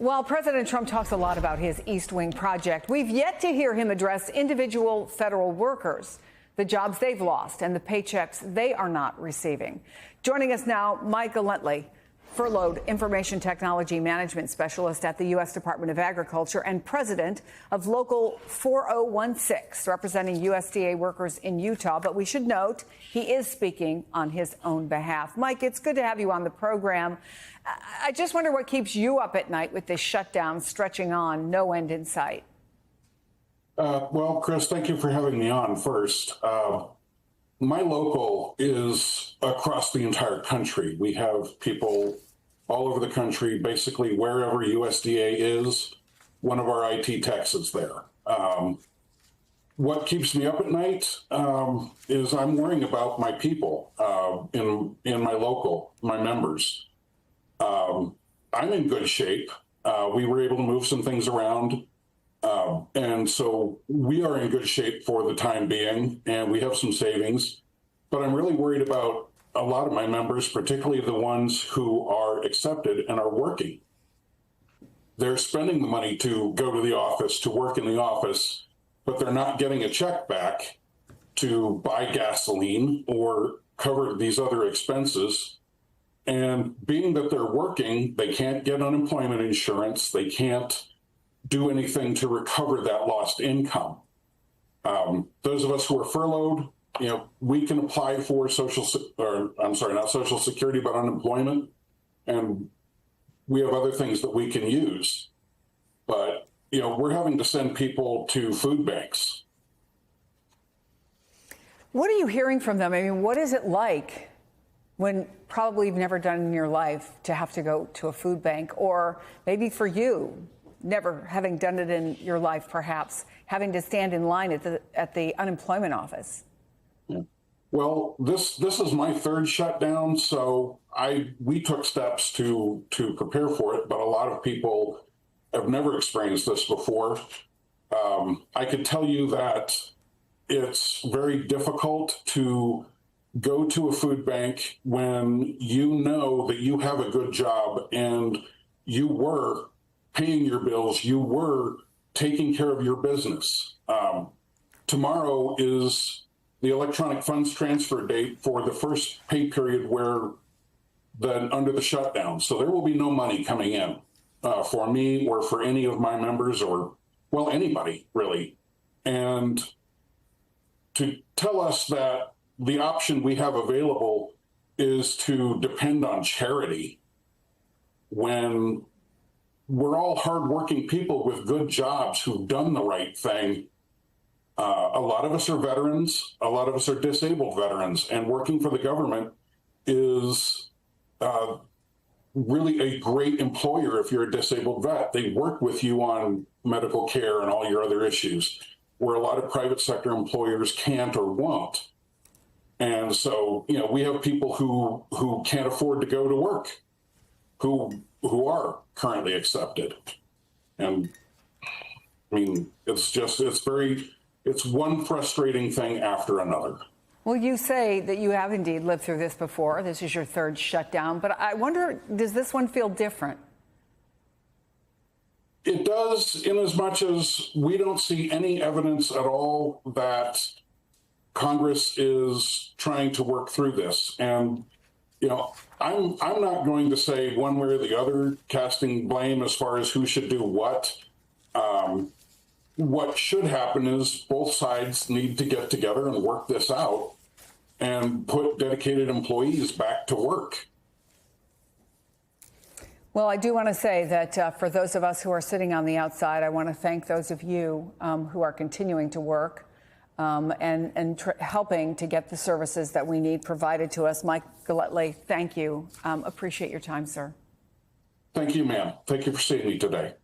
While President Trump talks a lot about his East Wing project, we've yet to hear him address individual federal workers, the jobs they've lost and the paychecks they are not receiving. Joining us now, Mike Gillespie, furloughed information technology management specialist at the U.S. Department of Agriculture and president of Local 4016, representing USDA workers in Utah. But we should note he is speaking on his own behalf. Mike, it's good to have you on the program. I just wonder what keeps you up at night with this shutdown stretching on, no end in sight. Well, Chris, thank you for having me on first. My local is across the entire country. We have people all over the country, basically wherever USDA is, one of our IT techs is there. What keeps me up at night is I'm worrying about my people in my local, my members. I'm in good shape. We were able to move some things around. And so we are in good shape for the time being, and we have some savings. But I'm really worried about a lot of my members, particularly the ones who are accepted and are working. They're spending the money to go to the office, to work in the office, but they're not getting a check back to buy gasoline or cover these other expenses. And being that they're working, they can't get unemployment insurance. They can't do anything to recover that lost income. Those of us who are furloughed, we can apply for not Social Security, but unemployment. And we have other things that we can use. But, we're having to send people to food banks. What are you hearing from them? I mean, what is it like when probably you've never done in your life to have to go to a food bank, or maybe for you, never having done it in your life, perhaps having to stand in line at the unemployment office? Yeah. Well, this is my third shutdown, so we took steps to prepare for it, but a lot of people have never experienced this before. I could tell you that it's very difficult to go to a food bank when you know that you have a good job and you were paying your bills, you were taking care of your business. Tomorrow is the electronic funds transfer date for the first pay period under the shutdown. So there will be no money coming in for me or for any of my members or, well, anybody really. And to tell us that the option we have available is to depend on charity when we're all hardworking people with good jobs who've done the right thing. A lot of us are veterans. A lot of us are disabled veterans. And working for the government is really a great employer if you're a disabled vet. They work with you on medical care and all your other issues, where a lot of private sector employers can't or won't. And so, we have people who can't afford to go to work, who are currently accepted. And I mean, it's one frustrating thing after another. Well, you say that you have indeed lived through this before. This is your third shutdown, but I wonder, does this one feel different? It does, in as much as we don't see any evidence at all that Congress is trying to work through this. And I'm not going to say one way or the other, casting blame as far as who should do what. What should happen is both sides need to get together and work this out and put dedicated employees back to work. Well, I do want to say that for those of us who are sitting on the outside, I want to thank those of you who are continuing to work and helping to get the services that we need provided to us. Mike Gillespie, thank you. Appreciate your time, sir. Thank you, ma'am. Thank you for seeing me today.